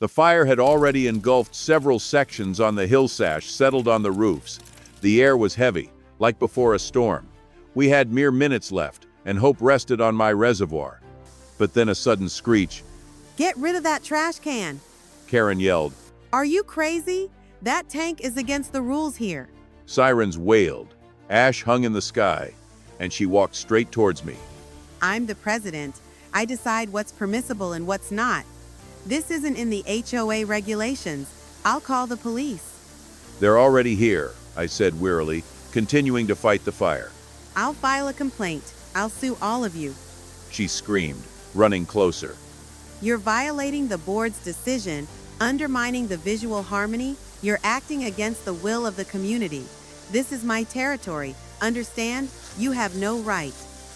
The fire had already engulfed several sections on the hillsash, settled on the roofs. The air was heavy, like before a storm. We had mere minutes left, and hope rested on my reservoir. But then a sudden screech. "Get rid of that trash can!" Karen yelled. "Are you crazy? That tank is against the rules here." Sirens wailed. Ash hung in the sky, and she walked straight towards me. "I'm the president. I decide what's permissible and what's not. This isn't in the HOA regulations. I'll call the police." "They're already here," I said wearily, continuing to fight the fire. "I'll file a complaint. I'll sue all of you." She screamed, running closer. "You're violating the board's decision, undermining the visual harmony. You're acting against the will of the community. This is my territory. Understand? You have no right."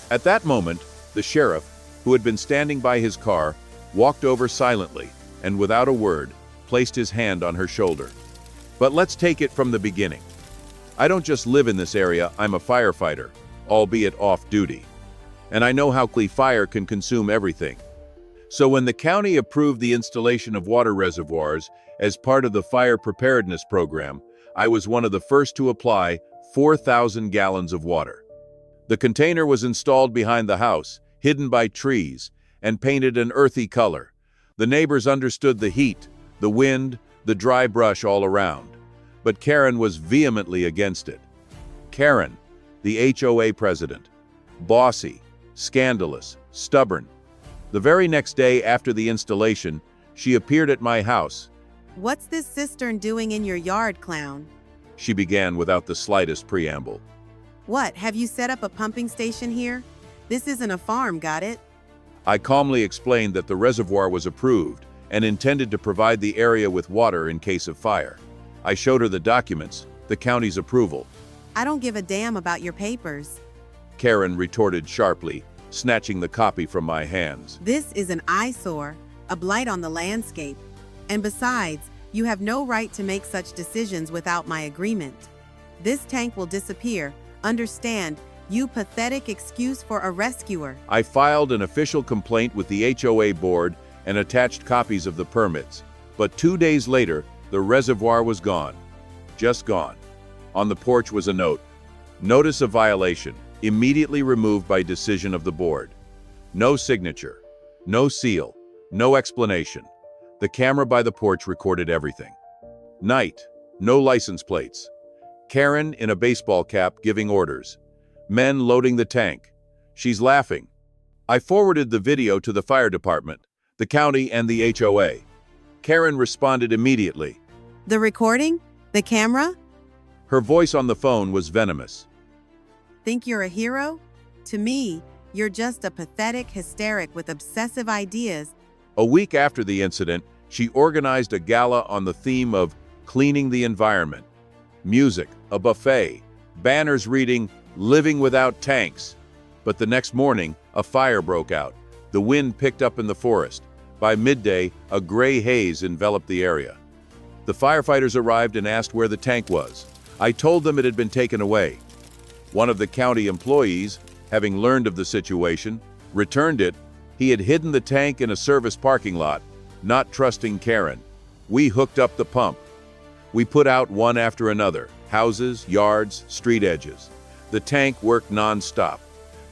At that moment, the sheriff, who had been standing by his car, walked over silently and without a word, placed his hand on her shoulder. But let's take it from the beginning. I don't just live in this area, I'm a firefighter, albeit off-duty. And I know how fire can consume everything. So when the county approved the installation of water reservoirs as part of the fire preparedness program, I was one of the first to apply 4,000 gallons of water. The container was installed behind the house, hidden by trees, and painted an earthy color. The neighbors understood the heat, the wind, the dry brush all around. But Karen was vehemently against it. Karen, the HOA president. Bossy, scandalous, stubborn. The very next day after the installation, she appeared at my house. "What's this cistern doing in your yard, clown?" She began without the slightest preamble. "What, have you set up a pumping station here? This isn't a farm, got it?" I calmly explained that the reservoir was approved and intended to provide the area with water in case of fire. I showed her the documents, the county's approval. "I don't give a damn about your papers." Karen retorted sharply, snatching the copy from my hands. "This is an eyesore, a blight on the landscape. And besides, you have no right to make such decisions without my agreement. This tank will disappear. Understand, you pathetic excuse for a rescuer." I filed an official complaint with the HOA board and attached copies of the permits. But 2 days later, the reservoir was gone. Just gone. On the porch was a note. "Notice of violation, immediately removed by decision of the board." No signature, no seal, no explanation. The camera by the porch recorded everything. Night, no license plates. Karen in a baseball cap giving orders. Men loading the tank. She's laughing. I forwarded the video to the fire department, the county, and the HOA. Karen responded immediately. "The recording? The camera? Her voice on the phone was venomous. Think you're a hero? To me, you're just a pathetic hysteric with obsessive ideas." A week after the incident, she organized a gala on the theme of cleaning the environment. Music, a buffet, banners reading, "Living without tanks." But the next morning, a fire broke out. The wind picked up in the forest. By midday, a gray haze enveloped the area. The firefighters arrived and asked where the tank was. I told them it had been taken away. One of the county employees, having learned of the situation, returned it. He had hidden the tank in a service parking lot, not trusting Karen. We hooked up the pump. We put out one after another, houses, yards, street edges. The tank worked non-stop.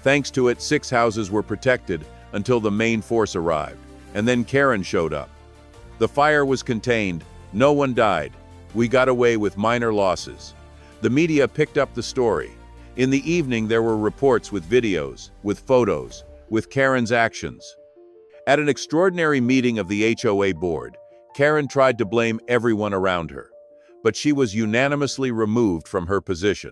Thanks to it, 6 houses were protected until the main force arrived, and then Karen showed up. The fire was contained. No one died. We got away with minor losses. The media picked up the story. In the evening, there were reports with videos, with photos, with Karen's actions. At an extraordinary meeting of the HOA board, Karen tried to blame everyone around her, but she was unanimously removed from her position.